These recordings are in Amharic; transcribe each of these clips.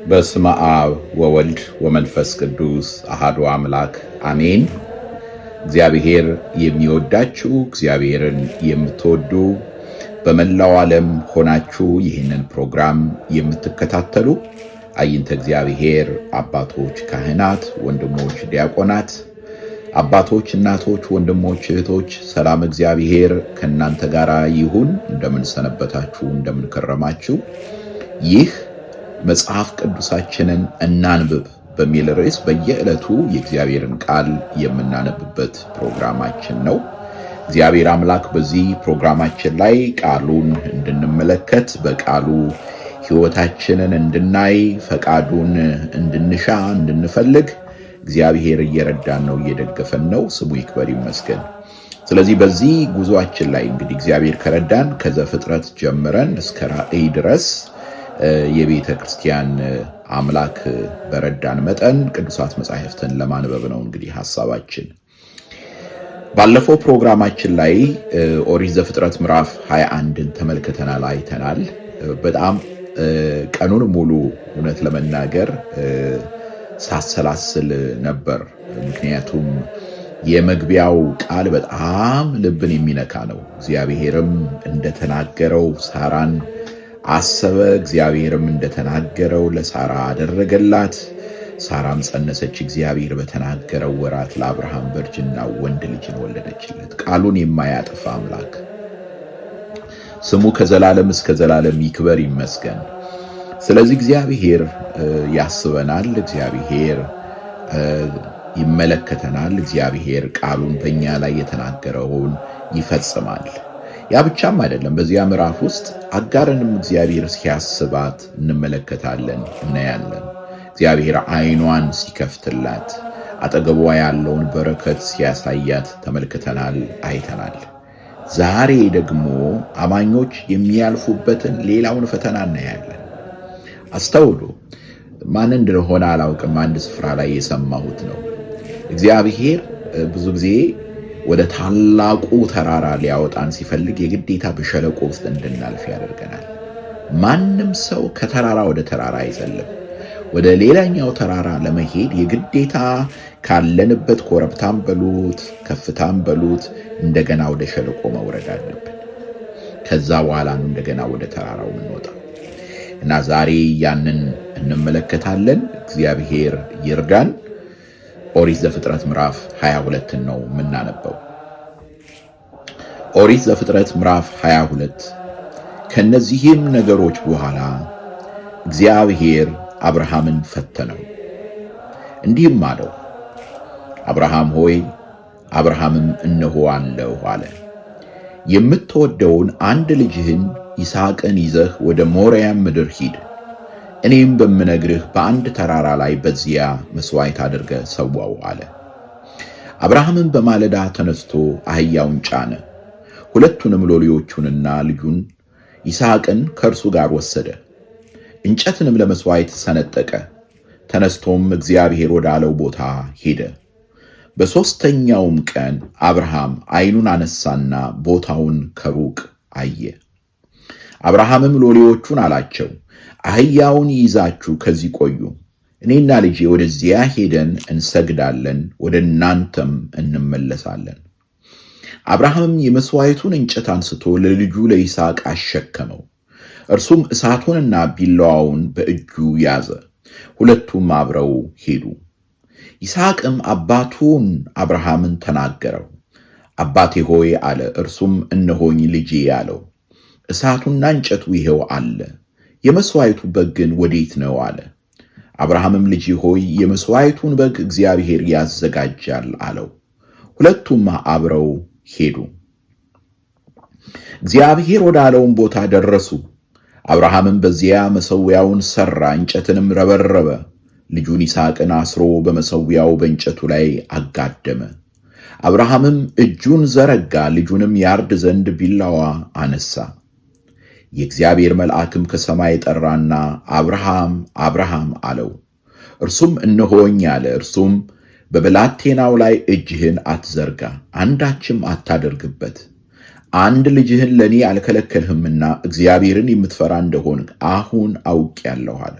በስመ አብ ወወልድ ወመንፈስ ቅዱስ አሐዱ አምላክ አሜን። እግዚአብሔር የሚወዳችሁ እግዚአብሔርን የምትወዱ በመላው ዓለም ሆናችሁ ይህንን ፕሮግራም የምትከታተሉ አይንተ እግዚአብሔር አባቶች ካህናት፣ ወንድሞች ዲያቆናት፣ አባቶች እናቶች፣ ወንድሞች እህቶች፣ ሰላም እግዚአብሔር ከእናንተ ጋር ይሁን። እንደምን ሰነበታችሁ? እንደምን ከረማችሁ? ይህ መጽሐፍ ቅዱሳችንን እናንብብ በሚል ርዕስ በየዕለቱ የእግዚአብሔርን ቃል የምናነብበት ፕሮግራማችን ነው። እግዚአብሔር አምላክ በዚህ ፕሮግራማችን ላይ ቃሉን እንድንመለከት፣ በቃሉ ሕይወታችንን እንድናይ፣ ፈቃዱን እንድንሻ፣ እንድንፈልግ እግዚአብሔር እየረዳን ነው፣ እየደገፈን ነው። ስሙ ይክበር ይመስገን። ስለዚህ በዚህ ጉዟችን ላይ እንግዲህ እግዚአብሔር ከረዳን ከዘፍጥረት ጀምረን እስከ ራእይ ድረስ የቤተ ክርስቲያን አምላክ በረዳን መጠን ቅዱሳት መጻሕፍትን ለማንበብ ነው እንግዲህ ሐሳባችን። ባለፈው ፕሮግራማችን ላይ ኦሪት ዘፍጥረት ምዕራፍ 21ን ተመልክተናል፣ አይተናል። በጣም ቀኑን ሙሉ እውነት ለመናገር ሳሰላስል ነበር። ምክንያቱም የመግቢያው ቃል በጣም ልብን የሚነካ ነው። እግዚአብሔርም እንደተናገረው ሳራን አሰበ፣ እግዚአብሔርም እንደተናገረው ለሳራ አደረገላት። ሳራም ጸነሰች፣ እግዚአብሔር በተናገረው ወራት ለአብርሃም በእርጅና ወንድ ልጅን ወለደችለት። ቃሉን የማያጠፋ አምላክ ስሙ ከዘላለም እስከ ዘላለም ይክበር ይመስገን። ስለዚህ እግዚአብሔር ያስበናል፣ እግዚአብሔር ይመለከተናል፣ እግዚአብሔር ቃሉን በእኛ ላይ የተናገረውን ይፈጽማል። ያ ብቻም አይደለም። በዚያ ምዕራፍ ውስጥ አጋርንም እግዚአብሔር ሲያስባት እንመለከታለን፣ እናያለን። እግዚአብሔር ዓይኗን ሲከፍትላት፣ አጠገቧ ያለውን በረከት ሲያሳያት ተመልክተናል፣ አይተናል። ዛሬ ደግሞ አማኞች የሚያልፉበትን ሌላውን ፈተና እናያለን። አስተውሉ። ማን እንደሆነ አላውቅም፣ አንድ ስፍራ ላይ የሰማሁት ነው። እግዚአብሔር ብዙ ጊዜ ወደ ታላቁ ተራራ ሊያወጣን ሲፈልግ የግዴታ በሸለቆ ውስጥ እንድናልፍ ያደርገናል። ማንም ሰው ከተራራ ወደ ተራራ አይዘልም። ወደ ሌላኛው ተራራ ለመሄድ የግዴታ ካለንበት ኮረብታም በሉት ከፍታም በሉት እንደገና ወደ ሸለቆ መውረድ አለብን። ከዛ በኋላ ነው እንደገና ወደ ተራራው የምንወጣው እና ዛሬ ያንን እንመለከታለን። እግዚአብሔር ይርዳን። ኦሪት ዘፍጥረት ምዕራፍ 22 ነው የምናነበው። ኦሪት ዘፍጥረት ምዕራፍ 22 ከነዚህም ነገሮች በኋላ እግዚአብሔር አብርሃምን ፈተነው፣ እንዲህም አለው፣ አብርሃም ሆይ። አብርሃምም እነሆ አለሁ አለ። የምትወደውን አንድ ልጅህን ይስሐቅን ይዘህ ወደ ሞሪያም ምድር ሂድ። እኔም በምነግርህ በአንድ ተራራ ላይ በዚያ መስዋዕት አድርገህ ሰዋው አለ። አብርሃምም በማለዳ ተነስቶ አህያውን ጫነ፣ ሁለቱንም ሎሌዎቹንና ልጁን ይስሐቅን ከእርሱ ጋር ወሰደ። እንጨትንም ለመስዋዕት ሰነጠቀ። ተነስቶም እግዚአብሔር ወዳለው ቦታ ሄደ። በሦስተኛውም ቀን አብርሃም ዓይኑን አነሳና ቦታውን ከሩቅ አየ። አብርሃምም ሎሌዎቹን አላቸው፣ አህያውን ይዛችሁ ከዚህ ቆዩ፣ እኔና ልጄ ወደዚያ ሄደን እንሰግዳለን፣ ወደ እናንተም እንመለሳለን። አብርሃምም የመሥዋዕቱን እንጨት አንስቶ ለልጁ ለይስሐቅ አሸከመው። እርሱም እሳቱንና ቢላዋውን በእጁ ያዘ። ሁለቱም አብረው ሄዱ። ይስሐቅም አባቱን አብርሃምን ተናገረው። አባቴ ሆይ አለ። እርሱም እነሆኝ ልጄ አለው። እሳቱና እንጨቱ ይሄው አለ፣ የመሥዋዕቱ በግ ግን ወዴት ነው አለ። አብርሃምም ልጄ ሆይ የመሥዋዕቱን በግ እግዚአብሔር ያዘጋጃል አለው። ሁለቱም አብረው ሄዱ። እግዚአብሔር ወዳለውን ቦታ ደረሱ። አብርሃምም በዚያ መሠዊያውን ሠራ፣ እንጨትንም ረበረበ። ልጁን ይስሐቅን አስሮ በመሠዊያው በእንጨቱ ላይ አጋደመ። አብርሃምም እጁን ዘረጋ፣ ልጁንም ያርድ ዘንድ ቢላዋ አነሳ። የእግዚአብሔር መልአክም ከሰማይ ጠራና አብርሃም አብርሃም አለው። እርሱም እነሆኝ አለ። እርሱም በብላቴናው ላይ እጅህን አትዘርጋ፣ አንዳችም አታደርግበት። አንድ ልጅህን ለእኔ አልከለከልህምና እግዚአብሔርን የምትፈራ እንደሆን አሁን አውቄአለሁ አለ።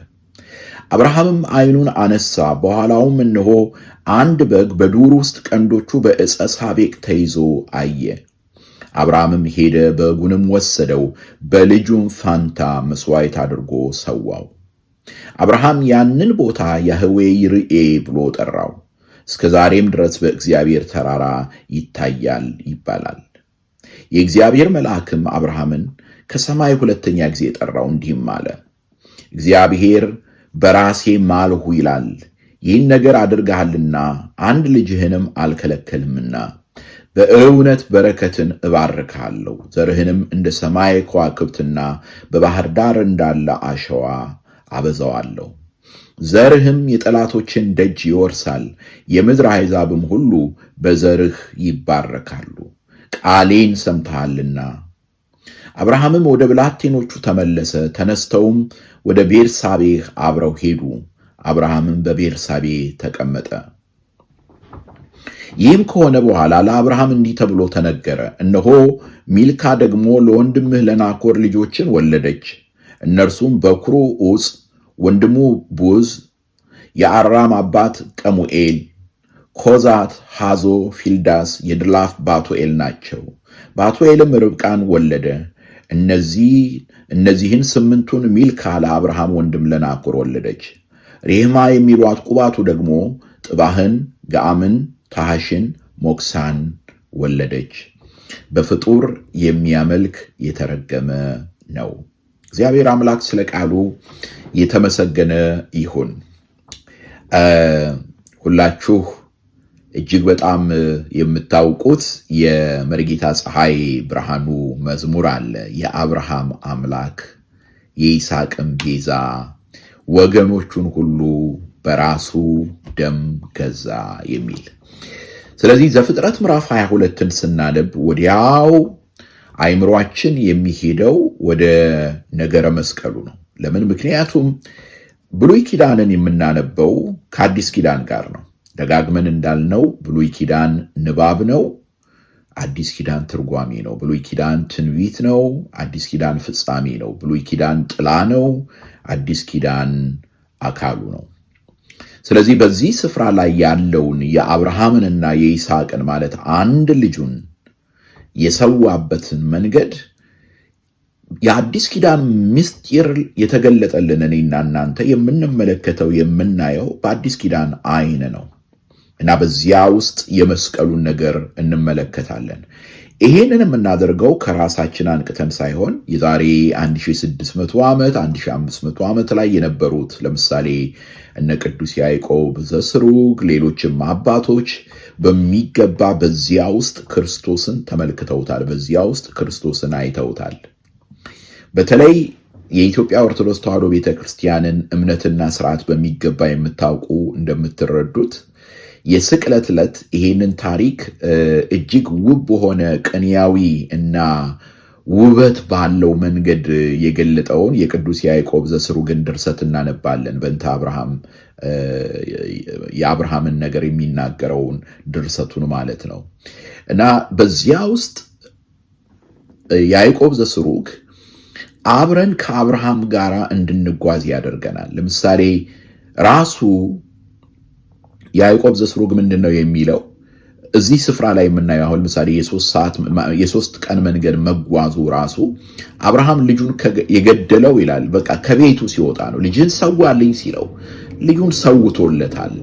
አብርሃምም ዓይኑን አነሳ፣ በኋላውም እነሆ አንድ በግ በዱር ውስጥ ቀንዶቹ በዕፀ ሳቤቅ ተይዞ አየ። አብርሃምም ሄደ፣ በጉንም ወሰደው፣ በልጁም ፋንታ መሥዋዕት አድርጎ ሰዋው። አብርሃም ያንን ቦታ ያህዌ ይርኤ ብሎ ጠራው። እስከ ዛሬም ድረስ በእግዚአብሔር ተራራ ይታያል ይባላል። የእግዚአብሔር መልአክም አብርሃምን ከሰማይ ሁለተኛ ጊዜ ጠራው፣ እንዲህም አለ፣ እግዚአብሔር በራሴ ማልሁ ይላል፣ ይህን ነገር አድርገሃልና አንድ ልጅህንም አልከለከልምና በእውነት በረከትን እባርክሃለሁ፣ ዘርህንም እንደ ሰማይ ከዋክብትና በባህር ዳር እንዳለ አሸዋ አበዛዋለሁ። ዘርህም የጠላቶችን ደጅ ይወርሳል፣ የምድር አሕዛብም ሁሉ በዘርህ ይባረካሉ፣ ቃሌን ሰምተሃልና። አብርሃምም ወደ ብላቴኖቹ ተመለሰ፣ ተነስተውም ወደ ቤርሳቤህ አብረው ሄዱ። አብርሃምም በቤርሳቤህ ተቀመጠ። ይህም ከሆነ በኋላ ለአብርሃም እንዲህ ተብሎ ተነገረ፣ እነሆ ሚልካ ደግሞ ለወንድምህ ለናኮር ልጆችን ወለደች። እነርሱም በኩሩ ዑፅ፣ ወንድሙ ቡዝ፣ የአራም አባት ቀሙኤል፣ ኮዛት፣ ሃዞ፣ ፊልዳስ፣ የድላፍ ባቱኤል ናቸው። ባቱኤልም ርብቃን ወለደ። እነዚህን ስምንቱን ሚልካ ለአብርሃም ወንድም ለናኮር ወለደች። ሬህማ የሚሏት ቁባቱ ደግሞ ጥባህን፣ ገአምን፣ ታሐሽን፣ ሞክሳን ወለደች። በፍጡር የሚያመልክ የተረገመ ነው። እግዚአብሔር አምላክ ስለ ቃሉ የተመሰገነ ይሁን። ሁላችሁ እጅግ በጣም የምታውቁት የመርጌታ ፀሐይ ብርሃኑ መዝሙር አለ። የአብርሃም አምላክ የይስሐቅም ቤዛ ወገኖቹን ሁሉ በራሱ ደም ገዛ የሚል። ስለዚህ ዘፍጥረት ምዕራፍ 22ን ስናነብ ወዲያው አይምሯችን የሚሄደው ወደ ነገረ መስቀሉ ነው። ለምን? ምክንያቱም ብሉይ ኪዳንን የምናነበው ከአዲስ ኪዳን ጋር ነው። ደጋግመን እንዳልነው ብሉይ ኪዳን ንባብ ነው፣ አዲስ ኪዳን ትርጓሜ ነው። ብሉይ ኪዳን ትንቢት ነው፣ አዲስ ኪዳን ፍጻሜ ነው። ብሉይ ኪዳን ጥላ ነው፣ አዲስ ኪዳን አካሉ ነው። ስለዚህ በዚህ ስፍራ ላይ ያለውን የአብርሃምንና የይስሐቅን ማለት አንድ ልጁን የሰዋበትን መንገድ የአዲስ ኪዳን ምስጢር የተገለጠልን እኔና እናንተ የምንመለከተው የምናየው በአዲስ ኪዳን አይን ነው እና በዚያ ውስጥ የመስቀሉን ነገር እንመለከታለን። ይሄንን የምናደርገው ከራሳችን አንቅተን ሳይሆን የዛሬ 1600 ዓመት 1500 ዓመት ላይ የነበሩት ለምሳሌ እነ ቅዱስ ያዕቆብ ዘስሩግ ሌሎችም አባቶች በሚገባ በዚያ ውስጥ ክርስቶስን ተመልክተውታል። በዚያ ውስጥ ክርስቶስን አይተውታል። በተለይ የኢትዮጵያ ኦርቶዶክስ ተዋሕዶ ቤተክርስቲያንን እምነትና ስርዓት በሚገባ የምታውቁ እንደምትረዱት የስቅለት ዕለት ይሄንን ታሪክ እጅግ ውብ በሆነ ቅኔያዊ እና ውበት ባለው መንገድ የገለጠውን የቅዱስ ያዕቆብ ዘስሩግን ድርሰት እናነባለን። በእንተ አብርሃም የአብርሃምን ነገር የሚናገረውን ድርሰቱን ማለት ነው እና በዚያ ውስጥ ያዕቆብ ዘስሩግ አብረን ከአብርሃም ጋር እንድንጓዝ ያደርገናል። ለምሳሌ ራሱ ያዕቆብ ዘስሩግ ምንድን ነው የሚለው? እዚህ ስፍራ ላይ የምናየው አሁን ለምሳሌ የሶስት ቀን መንገድ መጓዙ ራሱ አብርሃም ልጁን የገደለው ይላል በቃ ከቤቱ ሲወጣ ነው። ልጅን ሰዋልኝ ሲለው ልጁን ሰውቶለታል።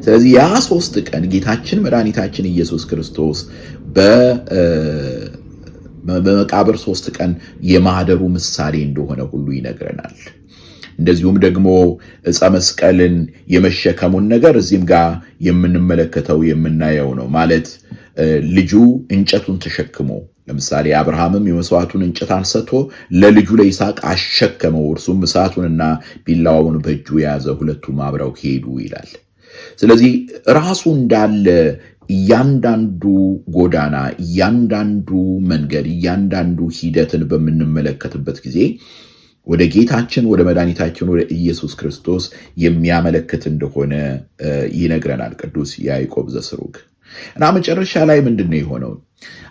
ስለዚህ ያ 3 ቀን ጌታችን መድኃኒታችን ኢየሱስ ክርስቶስ በመቃብር 3 ቀን የማህደሩ ምሳሌ እንደሆነ ሁሉ ይነግረናል። እንደዚሁም ደግሞ ዕፀ መስቀልን የመሸከሙን ነገር እዚህም ጋር የምንመለከተው የምናየው ነው። ማለት ልጁ እንጨቱን ተሸክሞ ለምሳሌ አብርሃምም የመስዋዕቱን እንጨት አንስቶ ለልጁ ለይስሐቅ አሸከመው፣ እርሱም እሳቱንና ቢላዋውን በእጁ የያዘ፣ ሁለቱም አብረው ሄዱ ይላል። ስለዚህ ራሱ እንዳለ እያንዳንዱ ጎዳና፣ እያንዳንዱ መንገድ፣ እያንዳንዱ ሂደትን በምንመለከትበት ጊዜ ወደ ጌታችን ወደ መድኃኒታችን ወደ ኢየሱስ ክርስቶስ የሚያመለክት እንደሆነ ይነግረናል ቅዱስ ያዕቆብ ዘስሩግ። እና መጨረሻ ላይ ምንድነው የሆነው?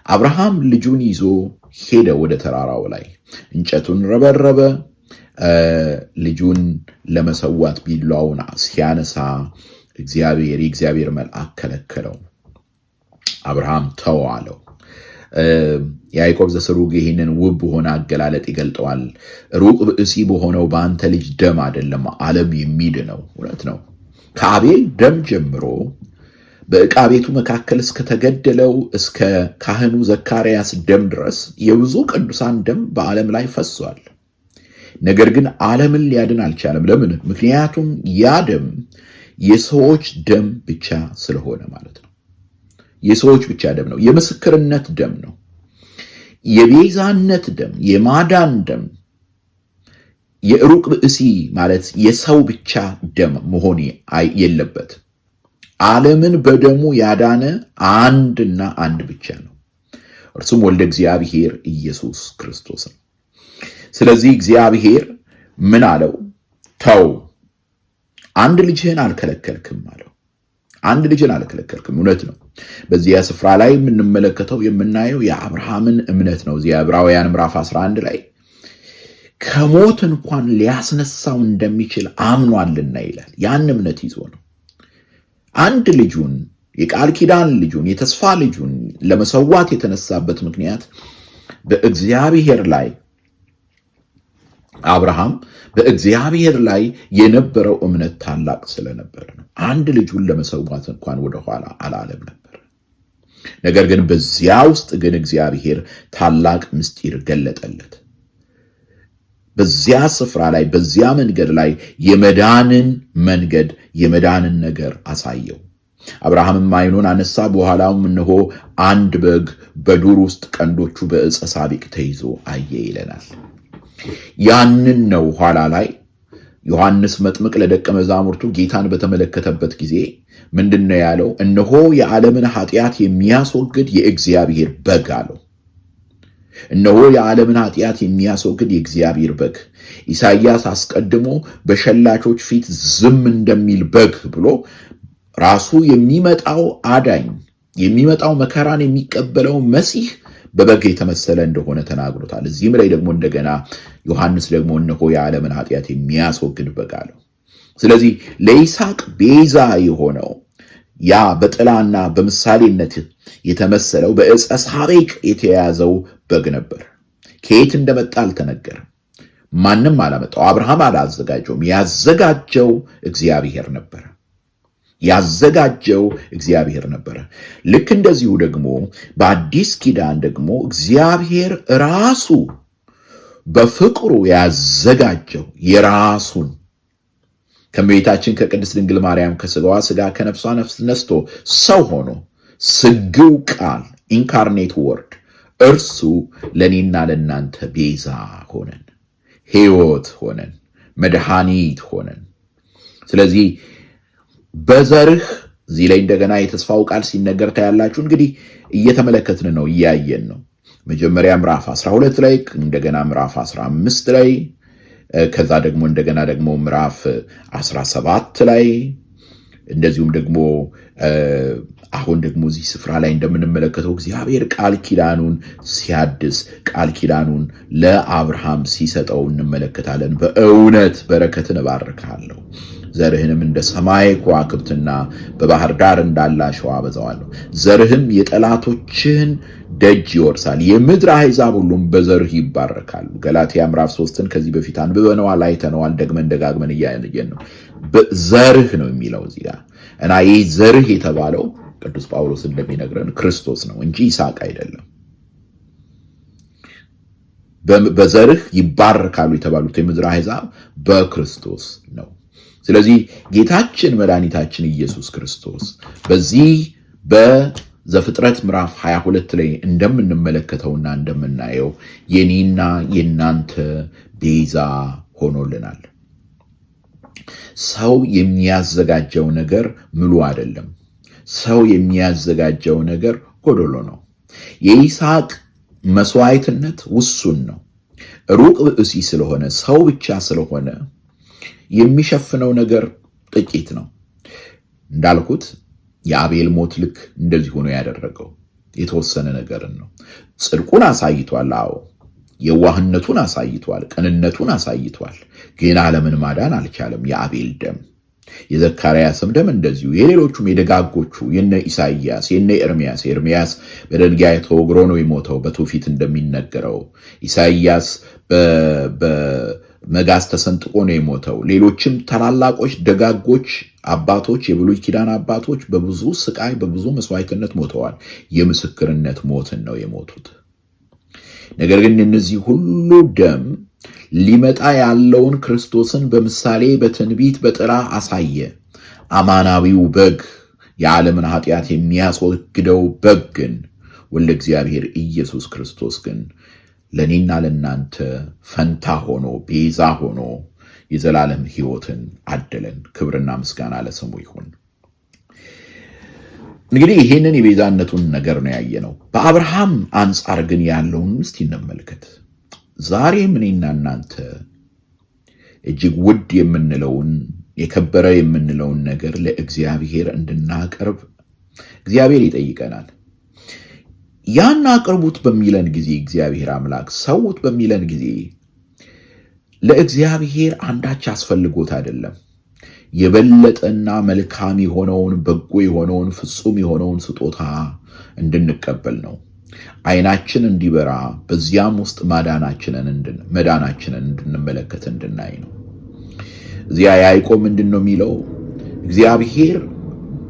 አብርሃም ልጁን ይዞ ሄደ ወደ ተራራው ላይ፣ እንጨቱን ረበረበ፣ ልጁን ለመሰዋት ቢላውን ሲያነሳ የእግዚአብሔር መልአክ ከለከለው። አብርሃም ተው አለው። ያዕቆብ ዘስሩግ ይህንን ውብ በሆነ አገላለጥ ይገልጠዋል። ሩቅ ብእሲ በሆነው በአንተ ልጅ ደም አይደለም ዓለም የሚድነው። እውነት ነው። ከአቤል ደም ጀምሮ በዕቃ ቤቱ መካከል እስከተገደለው እስከ ካህኑ ዘካርያስ ደም ድረስ የብዙ ቅዱሳን ደም በዓለም ላይ ፈሷል። ነገር ግን ዓለምን ሊያድን አልቻለም። ለምን? ምክንያቱም ያ ደም የሰዎች ደም ብቻ ስለሆነ ማለት ነው። የሰዎች ብቻ ደም ነው። የምስክርነት ደም ነው። የቤዛነት ደም፣ የማዳን ደም፣ የሩቅ ብእሲ ማለት የሰው ብቻ ደም መሆን የለበት። ዓለምን በደሙ ያዳነ አንድና አንድ ብቻ ነው። እርሱም ወልደ እግዚአብሔር ኢየሱስ ክርስቶስ ነው። ስለዚህ እግዚአብሔር ምን አለው? ተው፣ አንድ ልጅህን አልከለከልክም አለው። አንድ ልጅን አልከለከልክም። እውነት ነው። በዚያ ስፍራ ላይ የምናየው የአብርሃምን እምነት ነው። እዚያ ዕብራውያን ምዕራፍ 11 ላይ ከሞት እንኳን ሊያስነሳው እንደሚችል አምኗልና ይላል። ያን እምነት ይዞ ነው አንድ ልጁን፣ የቃል ኪዳን ልጁን፣ የተስፋ ልጁን ለመሰዋት የተነሳበት ምክንያት በእግዚአብሔር ላይ አብርሃም በእግዚአብሔር ላይ የነበረው እምነት ታላቅ ስለነበረ ነው። አንድ ልጁን ለመሰዋት እንኳን ወደኋላ አላለም ነበር። ነገር ግን በዚያ ውስጥ ግን እግዚአብሔር ታላቅ ምስጢር ገለጠለት። በዚያ ስፍራ ላይ በዚያ መንገድ ላይ የመዳንን መንገድ የመዳንን ነገር አሳየው። አብርሃምም ዓይኑን አነሳ፣ በኋላውም እነሆ አንድ በግ በዱር ውስጥ ቀንዶቹ በዕፀ ሳቤቅ ተይዞ አየ ይለናል። ያንን ነው ኋላ ላይ ዮሐንስ መጥምቅ ለደቀ መዛሙርቱ ጌታን በተመለከተበት ጊዜ ምንድነው ያለው? እነሆ የዓለምን ኃጢአት የሚያስወግድ የእግዚአብሔር በግ አለው። እነሆ የዓለምን ኃጢአት የሚያስወግድ የእግዚአብሔር በግ። ኢሳይያስ አስቀድሞ በሸላቾች ፊት ዝም እንደሚል በግ ብሎ ራሱ የሚመጣው አዳኝ፣ የሚመጣው መከራን የሚቀበለው መሲህ በበግ የተመሰለ እንደሆነ ተናግሮታል። እዚህም ላይ ደግሞ እንደገና ዮሐንስ ደግሞ እነሆ የዓለምን ኃጢአት የሚያስወግድ በግ አለው። ስለዚህ ለይስሐቅ ቤዛ የሆነው ያ በጥላና በምሳሌነት የተመሰለው በዕፀ ሳቤቅ የተያዘው በግ ነበር። ከየት እንደመጣ አልተነገረም። ማንም አላመጣው። አብርሃም አላዘጋጀውም። ያዘጋጀው እግዚአብሔር ነበረ። ያዘጋጀው እግዚአብሔር ነበረ። ልክ እንደዚሁ ደግሞ በአዲስ ኪዳን ደግሞ እግዚአብሔር ራሱ በፍቅሩ ያዘጋጀው የራሱን ከእመቤታችን ከቅድስት ድንግል ማርያም ከስጋዋ ስጋ ከነፍሷ ነፍስ ነስቶ ሰው ሆኖ ስግው ቃል ኢንካርኔት ወርድ እርሱ ለእኔና ለእናንተ ቤዛ ሆነን፣ ሕይወት ሆነን፣ መድኃኒት ሆነን። ስለዚህ በዘርህ እዚህ ላይ እንደገና የተስፋው ቃል ሲነገር ታያላችሁ። እንግዲህ እየተመለከትን ነው፣ እያየን ነው። መጀመሪያ ምዕራፍ 12 ላይ፣ እንደገና ምዕራፍ 15 ላይ፣ ከዛ ደግሞ እንደገና ደግሞ ምዕራፍ 17 ላይ፣ እንደዚሁም ደግሞ አሁን ደግሞ እዚህ ስፍራ ላይ እንደምንመለከተው እግዚአብሔር ቃል ኪዳኑን ሲያድስ ቃል ኪዳኑን ለአብርሃም ሲሰጠው እንመለከታለን። በእውነት በረከትን እባርካለሁ፣ ዘርህንም እንደ ሰማይ ከዋክብትና በባህር ዳር እንዳለ አሸዋ አበዛዋለሁ፣ ዘርህም የጠላቶችህን ደጅ ይወርሳል፣ የምድር አሕዛብ ሁሉም በዘርህ ይባረካሉ። ገላትያ ምዕራፍ 3ን ከዚህ በፊት አንብበነዋል፣ አይተነዋል፣ ደግመን እያየን ነው። ዘርህ ነው የሚለው እዚህ ጋር እና ይህ ዘርህ የተባለው ቅዱስ ጳውሎስ እንደሚነግረን ክርስቶስ ነው እንጂ ይስሐቅ አይደለም። በዘርህ ይባረካሉ የተባሉት የምድር አሕዛብ በክርስቶስ ነው። ስለዚህ ጌታችን መድኃኒታችን ኢየሱስ ክርስቶስ በዚህ በዘፍጥረት ምዕራፍ 22 ላይ እንደምንመለከተውና እንደምናየው የኔና የናንተ ቤዛ ሆኖልናል። ሰው የሚያዘጋጀው ነገር ምሉ አይደለም። ሰው የሚያዘጋጀው ነገር ጎደሎ ነው። የይስሐቅ መስዋዕትነት ውሱን ነው። ሩቅ ብእሲ ስለሆነ ሰው ብቻ ስለሆነ የሚሸፍነው ነገር ጥቂት ነው። እንዳልኩት የአቤል ሞት ልክ እንደዚህ ሆኖ ያደረገው የተወሰነ ነገርን ነው። ጽድቁን አሳይቷል። አዎ የዋህነቱን አሳይቷል፣ ቅንነቱን አሳይቷል። ግን ዓለምን ማዳን አልቻለም። የአቤል ደም፣ የዘካርያስም ደም እንደዚሁ፣ የሌሎቹም የደጋጎቹ የነ ኢሳይያስ የነ ኤርምያስ በድንጋይ ተወግሮ ነው የሞተው በትውፊት እንደሚነገረው። ኢሳይያስ በመጋዝ ተሰንጥቆ ነው የሞተው። ሌሎችም ታላላቆች ደጋጎች አባቶች፣ የብሉይ ኪዳን አባቶች በብዙ ስቃይ በብዙ መስዋዕትነት ሞተዋል። የምስክርነት ሞትን ነው የሞቱት። ነገር ግን እነዚህ ሁሉ ደም ሊመጣ ያለውን ክርስቶስን በምሳሌ በትንቢት በጥራ አሳየ። አማናዊው በግ፣ የዓለምን ኃጢአት የሚያስወግደው በግ ግን ወልደ እግዚአብሔር ኢየሱስ ክርስቶስ ግን ለኔና ለናንተ ፈንታ ሆኖ ቤዛ ሆኖ የዘላለም ሕይወትን አደለን። ክብርና ምስጋና ለስሙ ይሁን። እንግዲህ ይሄንን የቤዛነቱን ነገር ነው ያየነው። በአብርሃም አንጻር ግን ያለውን እስቲ እንመልከት። ዛሬ እኔና እናንተ እጅግ ውድ የምንለውን የከበረ የምንለውን ነገር ለእግዚአብሔር እንድናቀርብ እግዚአብሔር ይጠይቀናል። ያን አቅርቡት በሚለን ጊዜ እግዚአብሔር አምላክ ሰውት በሚለን ጊዜ ለእግዚአብሔር አንዳች አስፈልጎት አይደለም። የበለጠና መልካም የሆነውን በጎ የሆነውን ፍጹም የሆነውን ስጦታ እንድንቀበል ነው። ዓይናችን እንዲበራ በዚያም ውስጥ መዳናችንን እንድንመለከት እንድናይ ነው። እዚያ ያዕቆብ ምንድነው የሚለው? እግዚአብሔር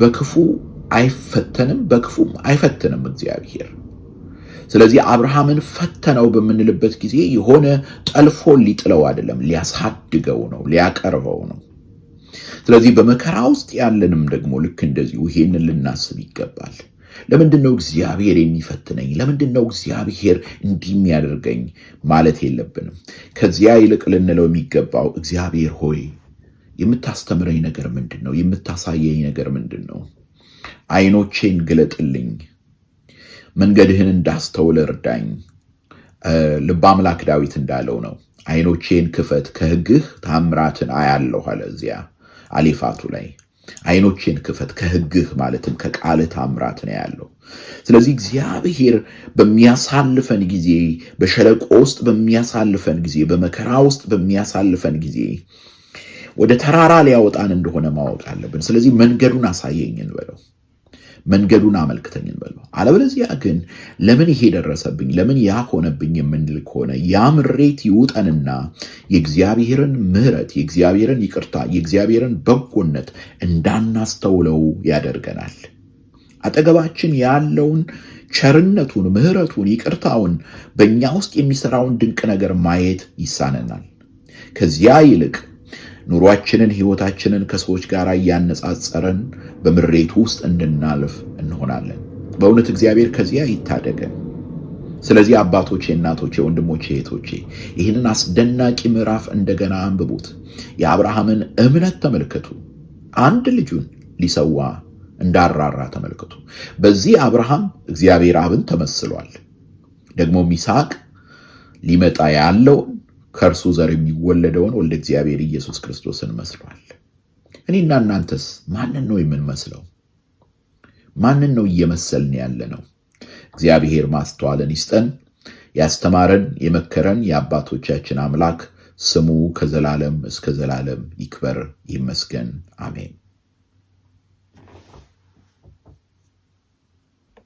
በክፉ አይፈተንም በክፉም አይፈትንም እግዚአብሔር። ስለዚህ አብርሃምን ፈተነው በምንልበት ጊዜ የሆነ ጠልፎ ሊጥለው አይደለም፣ ሊያሳድገው ነው፣ ሊያቀርበው ነው። ስለዚህ በመከራ ውስጥ ያለንም ደግሞ ልክ እንደዚሁ ይሄንን ልናስብ ይገባል። ለምንድነው እግዚአብሔር የሚፈትነኝ? ለምንድነው እግዚአብሔር እንዲህ የሚያደርገኝ ማለት የለብንም። ከዚያ ይልቅ ልንለው የሚገባው እግዚአብሔር ሆይ የምታስተምረኝ ነገር ምንድነው? የምታሳየኝ ነገር ምንድነው? ዓይኖቼን ግለጥልኝ፣ መንገድህን እንዳስተውል እርዳኝ። ልበ አምላክ ዳዊት እንዳለው ነው፣ ዓይኖቼን ክፈት ከሕግህ ታምራትን አያለሁ አለ። እዚያ አሊፋቱ ላይ ዓይኖቼን ክፈት ከሕግህ ማለትም ከቃል ታምራት ነው ያለው። ስለዚህ እግዚአብሔር በሚያሳልፈን ጊዜ፣ በሸለቆ ውስጥ በሚያሳልፈን ጊዜ፣ በመከራ ውስጥ በሚያሳልፈን ጊዜ ወደ ተራራ ሊያወጣን እንደሆነ ማወቅ አለብን። ስለዚህ መንገዱን አሳየኝ እንበለው፣ መንገዱን አመልክተኝ እንበለው። አለበለዚያ ግን ለምን ይሄ ደረሰብኝ፣ ለምን ያ ሆነብኝ የምንል ከሆነ ያ ምሬት ይውጠንና የእግዚአብሔርን ምሕረት፣ የእግዚአብሔርን ይቅርታ፣ የእግዚአብሔርን በጎነት እንዳናስተውለው ያደርገናል። አጠገባችን ያለውን ቸርነቱን፣ ምሕረቱን፣ ይቅርታውን በእኛ ውስጥ የሚሰራውን ድንቅ ነገር ማየት ይሳነናል። ከዚያ ይልቅ ኑሯችንን፣ ሕይወታችንን ከሰዎች ጋር እያነጻጸረን በምሬቱ ውስጥ እንድናልፍ እንሆናለን። በእውነት እግዚአብሔር ከዚያ ይታደገን። ስለዚህ አባቶቼ፣ እናቶቼ፣ ወንድሞቼ፣ እህቶቼ ይህንን አስደናቂ ምዕራፍ እንደገና አንብቡት። የአብርሃምን እምነት ተመልከቱ። አንድ ልጁን ሊሰዋ እንዳራራ ተመልከቱ። በዚህ አብርሃም እግዚአብሔር አብን ተመስሏል። ደግሞም ይስሐቅ ሊመጣ ያለውን ከእርሱ ዘር የሚወለደውን ወልደ እግዚአብሔር ኢየሱስ ክርስቶስን መስሏል። እኔና እናንተስ ማንን ነው የምንመስለው? ማንን ነው እየመሰልን ያለ ነው? እግዚአብሔር ማስተዋልን ይስጠን። ያስተማረን የመከረን የአባቶቻችን አምላክ ስሙ ከዘላለም እስከ ዘላለም ይክበር ይመስገን። አሜን።